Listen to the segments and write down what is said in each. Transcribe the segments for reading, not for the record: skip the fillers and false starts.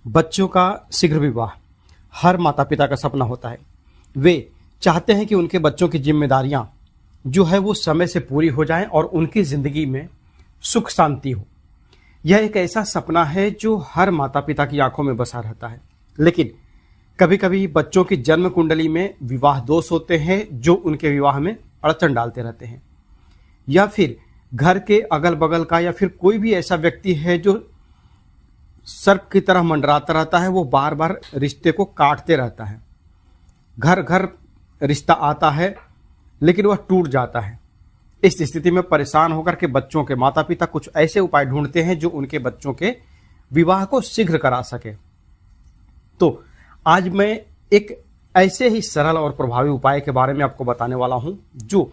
बच्चों का शीघ्र विवाह हर माता पिता का सपना होता है। वे चाहते हैं कि उनके बच्चों की जिम्मेदारियां जो है वो समय से पूरी हो जाएं और उनकी जिंदगी में सुख शांति हो। यह एक ऐसा सपना है जो हर माता पिता की आंखों में बसा रहता है। लेकिन कभी कभी बच्चों की जन्म कुंडली में विवाह दोष होते हैं जो उनके विवाह में अड़चन डालते रहते हैं, या फिर घर के अगल बगल का या फिर कोई भी ऐसा व्यक्ति है जो सर्प की तरह मंडराता रहता है, वो बार बार रिश्ते को काटते रहता है। घर घर रिश्ता आता है लेकिन वह टूट जाता है। इस स्थिति में परेशान होकर के बच्चों के माता पिता कुछ ऐसे उपाय ढूंढते हैं जो उनके बच्चों के विवाह को शीघ्र करा सके। तो आज मैं एक ऐसे ही सरल और प्रभावी उपाय के बारे में आपको बताने वाला हूं जो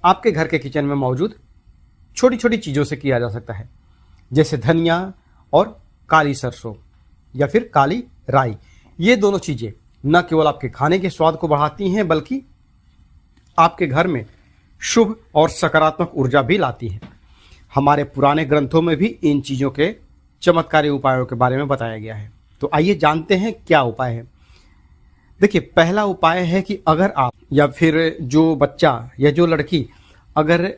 आपके घर के किचन में मौजूद छोटी छोटी चीज़ों से किया जा सकता है, जैसे धनिया और काली सरसों या फिर काली राई। ये दोनों चीज़ें न केवल आपके खाने के स्वाद को बढ़ाती हैं बल्कि आपके घर में शुभ और सकारात्मक ऊर्जा भी लाती हैं। हमारे पुराने ग्रंथों में भी इन चीज़ों के चमत्कारी उपायों के बारे में बताया गया है। तो आइए जानते हैं क्या उपाय है। देखिए, पहला उपाय है कि अगर आप या फिर जो बच्चा या जो लड़की अगर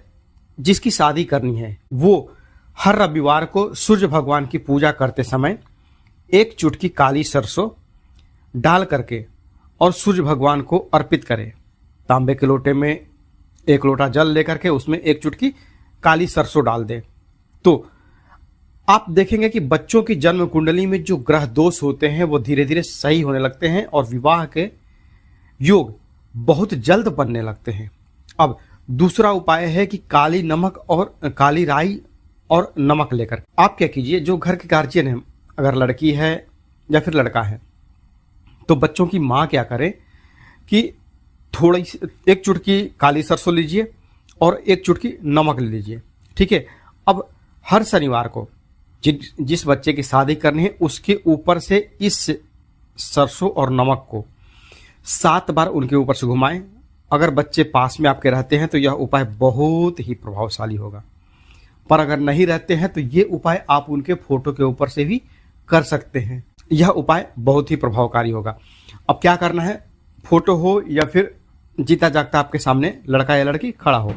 जिसकी शादी करनी है वो हर रविवार को सूर्य भगवान की पूजा करते समय एक चुटकी काली सरसों डाल करके और सूर्य भगवान को अर्पित करें। तांबे के लोटे में एक लोटा जल लेकर के उसमें एक चुटकी काली सरसों डाल दें, तो आप देखेंगे कि बच्चों की जन्म कुंडली में जो ग्रह दोष होते हैं वो धीरे धीरे सही होने लगते हैं और विवाह के योग बहुत जल्द बनने लगते हैं। अब दूसरा उपाय है कि काली नमक और काली राई और नमक लेकर आप क्या कीजिए, जो घर के गार्जियन है, अगर लड़की है या फिर लड़का है, तो बच्चों की माँ क्या करे कि थोड़ी एक चुटकी काली सरसों लीजिए और एक चुटकी नमक ले लीजिए। ठीक है। अब हर शनिवार को जिस बच्चे की शादी करनी है उसके ऊपर से इस सरसों और नमक को 7 बार उनके ऊपर से घुमाएं। अगर बच्चे पास में आपके रहते हैं तो यह उपाय बहुत ही प्रभावशाली होगा, पर अगर नहीं रहते हैं तो ये उपाय आप उनके फोटो के ऊपर से भी कर सकते हैं। यह उपाय बहुत ही प्रभावकारी होगा। अब क्या करना है, फोटो हो या फिर जीता जागता आपके सामने लड़का या लड़की खड़ा हो,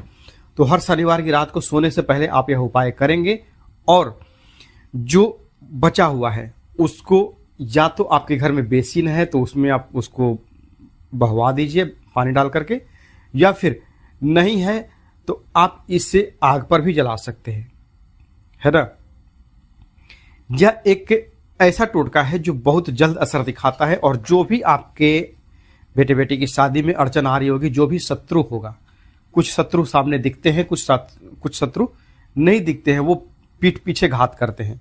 तो हर शनिवार की रात को सोने से पहले आप यह उपाय करेंगे और जो बचा हुआ है उसको या तो आपके घर में बेसिन है तो उसमें आप उसको बहवा दीजिए पानी डाल करके, या फिर नहीं है तो आप इसे आग पर भी जला सकते हैं, है ना। यह एक ऐसा टोटका है जो बहुत जल्द असर दिखाता है और जो भी आपके बेटे बेटी की शादी में अड़चन आ रही होगी, जो भी शत्रु होगा, कुछ शत्रु सामने दिखते हैं, कुछ शत्रु नहीं दिखते हैं, वो पीठ पीछे घात करते हैं।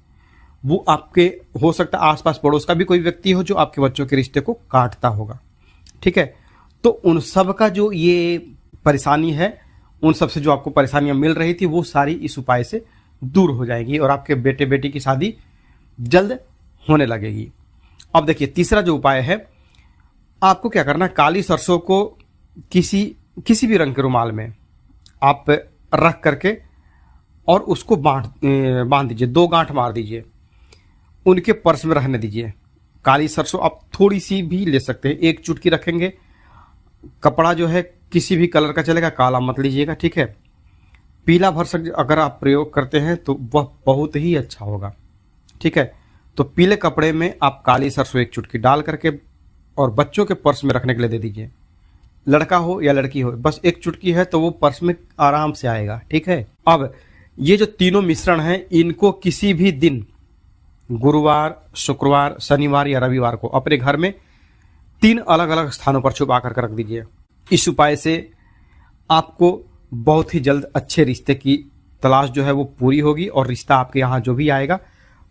वो आपके हो सकता है आसपास पड़ोस का भी कोई व्यक्ति हो जो आपके बच्चों के रिश्ते को काटता होगा। ठीक है। तो उन सब का जो ये परेशानी है, उन सब से जो आपको परेशानियां मिल रही थी वो सारी इस उपाय से दूर हो जाएंगी और आपके बेटे बेटी की शादी जल्द होने लगेगी। अब देखिए, तीसरा जो उपाय है, आपको क्या करना है, काली सरसों को किसी भी रंग के रुमाल में आप रख करके और उसको बांध दीजिए, 2 गांठ मार दीजिए, उनके पर्स में रहने दीजिए। काली सरसों आप थोड़ी सी भी ले सकते हैं, 1 चुटकी रखेंगे। कपड़ा जो है किसी भी कलर का चलेगा, काला मत लीजिएगा। ठीक है। पीला भरसक अगर आप प्रयोग करते हैं तो वह बहुत ही अच्छा होगा। ठीक है। तो पीले कपड़े में आप काली सरसों 1 चुटकी डाल करके और बच्चों के पर्स में रखने के लिए दे दीजिए। लड़का हो या लड़की हो, बस 1 चुटकी है तो वो पर्स में आराम से आएगा। ठीक है। अब ये जो तीनों मिश्रण हैं, इनको किसी भी दिन गुरुवार, शुक्रवार, शनिवार या रविवार को अपने घर में 3 अलग अलग स्थानों पर छुपा कर रख दीजिए। इस उपाय से आपको बहुत ही जल्द अच्छे रिश्ते की तलाश जो है वो पूरी होगी और रिश्ता आपके यहाँ जो भी आएगा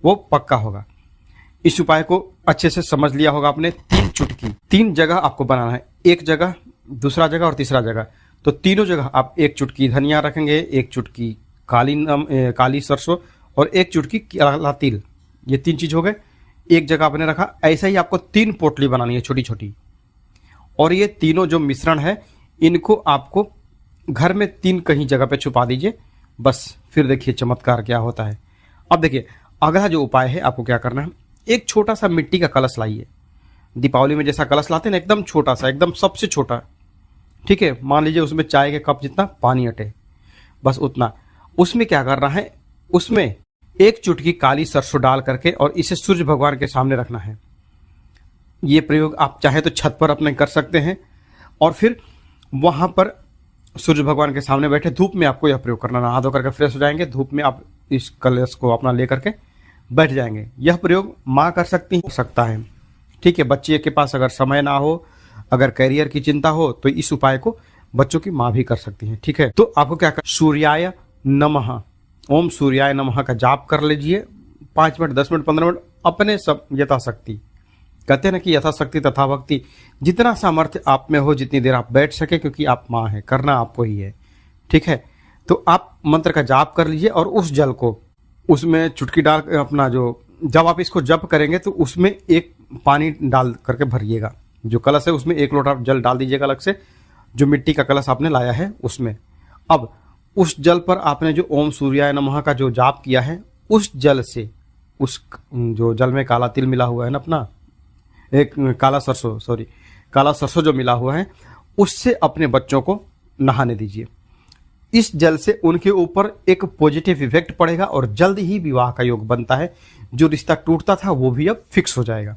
वो पक्का होगा। इस उपाय को अच्छे से समझ लिया होगा आपने। 3 चुटकी 3 जगह आपको बनाना है, 1 जगह, दूसरा जगह और तीसरा जगह। तो तीनों जगह आप 1 चुटकी धनिया रखेंगे, 1 चुटकी काली सरसों और 1 चुटकी काला तिल। ये 3 चीज हो गए, 1 जगह आपने रखा। ऐसा ही आपको 3 पोटली बनानी है छोटी छोटी, और ये तीनों जो मिश्रण है इनको आपको घर में 3 कहीं जगह पे छुपा दीजिए। बस फिर देखिए चमत्कार क्या होता है। अब देखिए, अगला जो उपाय है आपको क्या करना है, एक छोटा सा मिट्टी का कलश लाइए। दीपावली में जैसा कलश लाते हैं ना, एकदम छोटा सा, एकदम सबसे छोटा, ठीक है। मान लीजिए उसमें चाय के कप जितना पानी अटे, बस उतना। उसमें क्या करना है, उसमें एक चुटकी काली सरसों डाल करके और इसे सूर्य भगवान के सामने रखना है। ये प्रयोग आप चाहे तो छत पर अपने कर सकते हैं, और फिर वहां पर सूर्य भगवान के सामने बैठे धूप में आपको यह प्रयोग करना। नहा धो करके फ्रेश हो जाएंगे, धूप में आप इस कलश को अपना लेकर के बैठ जाएंगे। यह प्रयोग माँ कर सकता है, ठीक है। बच्चे के पास अगर समय ना हो, अगर करियर की चिंता हो, तो इस उपाय को बच्चों की माँ भी कर सकती है, ठीक है। तो आपको क्या कर, सूर्याय नमः, ओम सूर्याय नमः का जाप कर लीजिए 5 मिनट, 10 मिनट, 15 मिनट, अपने सब यथाशक्ति। कहते हैं ना कि यथाशक्ति तथा भक्ति, जितना सामर्थ्य आप में हो, जितनी देर आप बैठ सके, क्योंकि आप माँ है, करना आपको ही है, ठीक है। तो आप मंत्र का जाप कर लीजिए और उस जल को उसमें चुटकी डाल अपना जो, जब आप इसको जप करेंगे तो उसमें एक पानी डाल करके भरिएगा। जो कलश है उसमें 1 लोटा जल डाल दीजिएगा अलग से, जो मिट्टी का कलश आपने लाया है उसमें। अब उस जल पर आपने जो ओम सूर्याय नमः का जो जाप किया है, उस जल से, उस जो जल में काला तिल मिला हुआ है ना अपना, एक काला सरसों जो मिला हुआ है, उससे अपने बच्चों को नहाने दीजिए। इस जल से उनके ऊपर एक पॉजिटिव इफेक्ट पड़ेगा और जल्द ही विवाह का योग बनता है। जो रिश्ता टूटता था वो भी अब फिक्स हो जाएगा।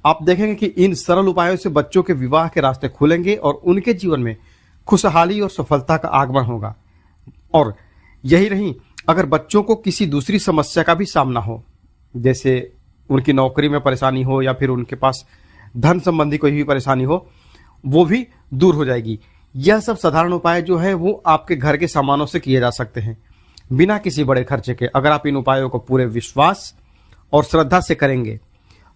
आप देखेंगे कि इन सरल उपायों से बच्चों के विवाह के रास्ते खुलेंगे और उनके जीवन में खुशहाली और सफलता का आगमन होगा। और यही नहीं, अगर बच्चों को किसी दूसरी समस्या का भी सामना हो, जैसे उनकी नौकरी में परेशानी हो या फिर उनके पास धन संबंधी कोई भी परेशानी हो, वो भी दूर हो जाएगी। यह सब साधारण उपाय जो है वो आपके घर के सामानों से किए जा सकते हैं, बिना किसी बड़े खर्चे के। अगर आप इन उपायों को पूरे विश्वास और श्रद्धा से करेंगे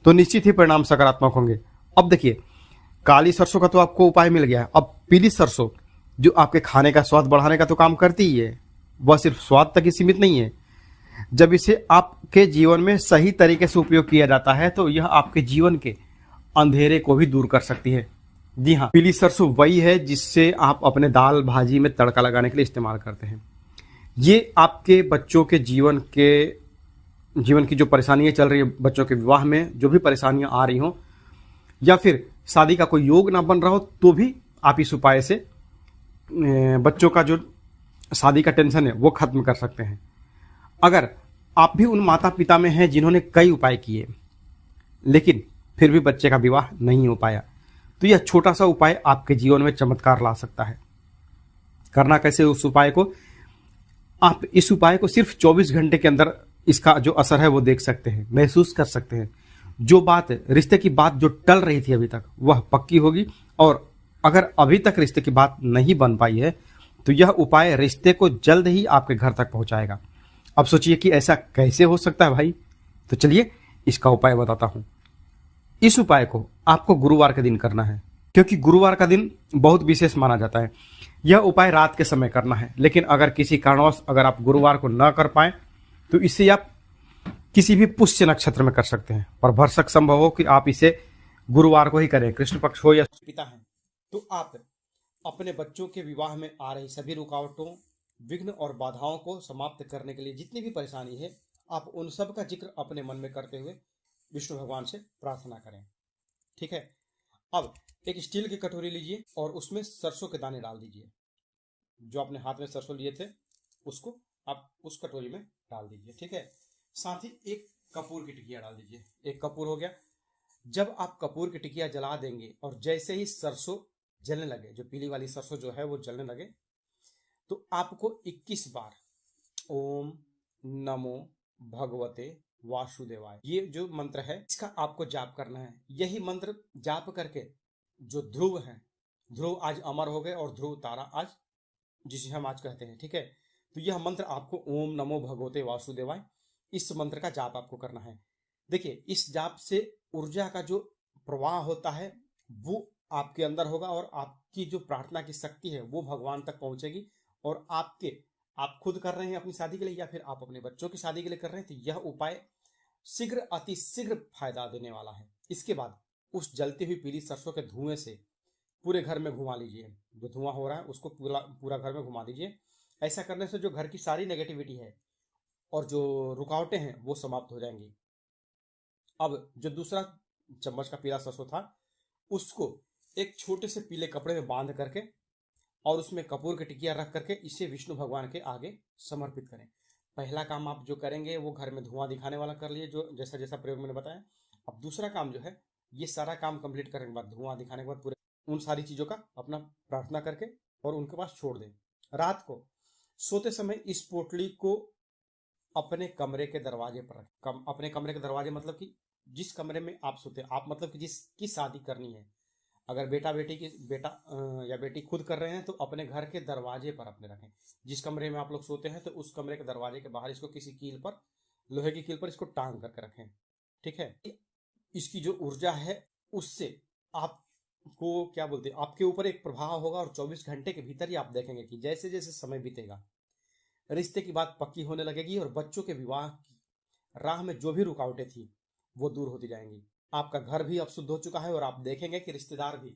तो निश्चित ही परिणाम सकारात्मक होंगे। अब देखिए, काली सरसों का तो आपको उपाय मिल गया है। अब पीली सरसों जो आपके खाने का स्वाद बढ़ाने का तो काम करती ही है, वह सिर्फ स्वाद तक ही सीमित नहीं है। जब इसे आपके जीवन में सही तरीके से उपयोग किया जाता है तो यह आपके जीवन के अंधेरे को भी दूर कर सकती है। जी हाँ, पीली सरसों वही है जिससे आप अपने दाल भाजी में तड़का लगाने के लिए इस्तेमाल करते हैं। ये आपके बच्चों के जीवन की जो परेशानियां चल रही है, बच्चों के विवाह में जो भी परेशानियां आ रही हों, या फिर शादी का कोई योग ना बन रहा हो, तो भी आप इस उपाय से बच्चों का जो शादी का टेंशन है वो खत्म कर सकते हैं। अगर आप भी उन माता पिता में हैं जिन्होंने कई उपाय किए लेकिन फिर भी बच्चे का विवाह नहीं हो पाया, तो यह छोटा सा उपाय आपके जीवन में चमत्कार ला सकता है। करना कैसे उस उपाय को, आप इस उपाय को सिर्फ 24 घंटे के अंदर इसका जो असर है वो देख सकते हैं, महसूस कर सकते हैं। जो बात, रिश्ते की बात जो टल रही थी अभी तक, वह पक्की होगी। और अगर अभी तक रिश्ते की बात नहीं बन पाई है तो यह उपाय रिश्ते को जल्द ही आपके घर तक पहुंचाएगा। अब सोचिए कि ऐसा कैसे हो सकता है भाई, तो चलिए इसका उपाय बताता हूं। इस उपाय को आपको गुरुवार के दिन करना है, क्योंकि गुरुवार का दिन बहुत विशेष माना जाता है। यह उपाय रात के समय करना है, लेकिन अगर किसी कारणवश अगर आप गुरुवार को न कर पाए तो इसे आप किसी भी पुष्य नक्षत्र में कर सकते हैं, पर भरसक संभव हो कि आप इसे गुरुवार को ही करें, कृष्ण पक्ष हो या पिता है। तो आप अपने बच्चों के विवाह में आ रही सभी रुकावटों, विघ्न और बाधाओं को समाप्त करने के लिए जितनी भी परेशानी है, आप उन सब का जिक्र अपने मन में करते हुए विष्णु भगवान से प्रार्थना करें, ठीक है। अब एक स्टील की कटोरी लीजिए और उसमें सरसों के दाने डाल दीजिए। जो आपने हाथ में सरसों लिए थे उसको आप उस कटोरी में डाल दीजिए, ठीक है। साथ ही एक कपूर की टिकिया डाल दीजिए। एक कपूर हो गया। जब आप कपूर की टिकिया जला देंगे और जैसे ही सरसों जलने लगे, जो पीली वाली सरसों जो है वो जलने लगे, तो आपको 21 बार ओम नमो भगवते वासुदेवाय, ये जो मंत्र है इसका आपको जाप करना है। यही मंत्र जाप करके जो ध्रुव है, ध्रुव आज अमर हो गए और ध्रुव तारा आज, जिसे हम आज कहते हैं, ठीक है। तो यह मंत्र आपको ओम नमो भगवते वासुदेवाय, इस मंत्र का जाप आपको करना है। देखिए, इस जाप से ऊर्जा का जो प्रवाह होता है वो आपके अंदर होगा और आपकी जो प्रार्थना की शक्ति है वो भगवान तक पहुंचेगी। और आप खुद कर रहे हैं अपनी शादी के लिए या फिर आप अपने बच्चों की शादी के लिए कर रहे हैं, तो यह उपाय शीघ्र, अति शीघ्र फायदा देने वाला है। इसके बाद उस जलती हुई पीली सरसों के धुएं से पूरे घर में घुमा लीजिए। जो धुआं हो रहा है उसको पूरा घर में घुमा दीजिए। ऐसा करने से जो घर की सारी नेगेटिविटी है और जो रुकावटें हैं वो समाप्त हो जाएंगी। अब जो दूसरा चम्मच का पीला सरसों था उसको एक छोटे से पीले कपड़े में बांध करके और उसमें कपूर की टिकिया रख करके इसे विष्णु भगवान के आगे समर्पित करें। पहला काम आप जो करेंगे वो घर में धुआं दिखाने वाला कर लिए, जो जैसा जैसा प्रयोग मैंने बताया। अब दूसरा काम जो है, ये सारा काम कंप्लीट करने के बाद, धुआं दिखाने के बाद पूरे उन सारी चीजों का अपना प्रार्थना करके और उनके पास छोड़ दें। रात को सोते समय इस पोटली को अपने कमरे के दरवाजे पर रखें। अपने कमरे के दरवाजे मतलब कि जिस कमरे में आप सोते हैं, आप मतलब कि जिसकी शादी करनी है, अगर बेटा या बेटी खुद कर रहे हैं तो अपने घर के दरवाजे पर अपने रखें। जिस कमरे में आप लोग सोते हैं तो उस कमरे के दरवाजे के बाहर इसको किसी कील पर, लोहे की कील पर इसको टांग करके रखें। ठीक है। इसकी जो ऊर्जा है उससे आपको क्या बोलते हैं, आपके ऊपर एक प्रभाव होगा और 24 घंटे के भीतर ही आप देखेंगे कि जैसे जैसे समय बीतेगा रिश्ते की बात पक्की होने लगेगी और बच्चों के विवाह की राह में जो भी रुकावटें थी वो दूर होती जाएंगी। आपका घर भी अब शुद्ध हो चुका है और आप देखेंगे कि रिश्तेदार भी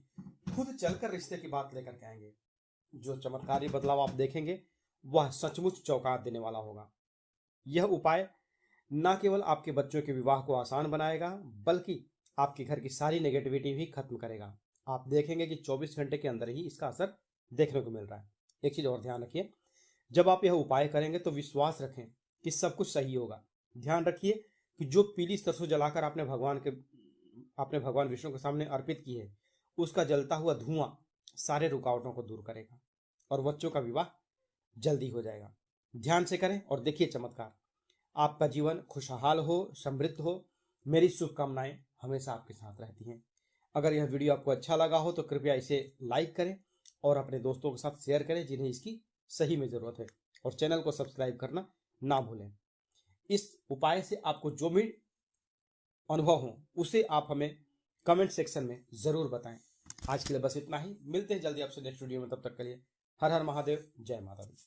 खुद चलकर रिश्ते की बात लेकर के आएंगे। जो चमत्कारी बदलाव आप देखेंगे वह सचमुच चौंका देने वाला होगा। यह उपाय न केवल आपके बच्चों के विवाह को आसान बनाएगा बल्कि आपके घर की सारी नेगेटिविटी भी खत्म करेगा। आप देखेंगे कि 24 घंटे के अंदर ही इसका असर देखने को मिल रहा है। एक चीज और ध्यान रखिए, जब आप यह उपाय करेंगे तो विश्वास रखें कि सब कुछ सही होगा। ध्यान रखिए कि जो पीली सरसों जलाकर आपने भगवान विष्णु के सामने अर्पित की है उसका जलता हुआ धुआं सारे रुकावटों को दूर करेगा और बच्चों का विवाह जल्दी हो जाएगा। ध्यान से करें और देखिए चमत्कार। आपका जीवन खुशहाल हो, समृद्ध हो। मेरी शुभकामनाएं हमेशा आपके साथ रहती हैं। अगर यह वीडियो आपको अच्छा लगा हो तो कृपया इसे लाइक करें और अपने दोस्तों के साथ शेयर करें जिन्हें इसकी सही में जरूरत है, और चैनल को सब्सक्राइब करना ना भूलें। इस उपाय से आपको जो भी अनुभव हो उसे आप हमें कमेंट सेक्शन में जरूर बताएं। आज के लिए बस इतना ही। मिलते हैं जल्दी आपसे नेक्स्ट वीडियो में। तब तक के लिए हर हर महादेव, जय माता दी।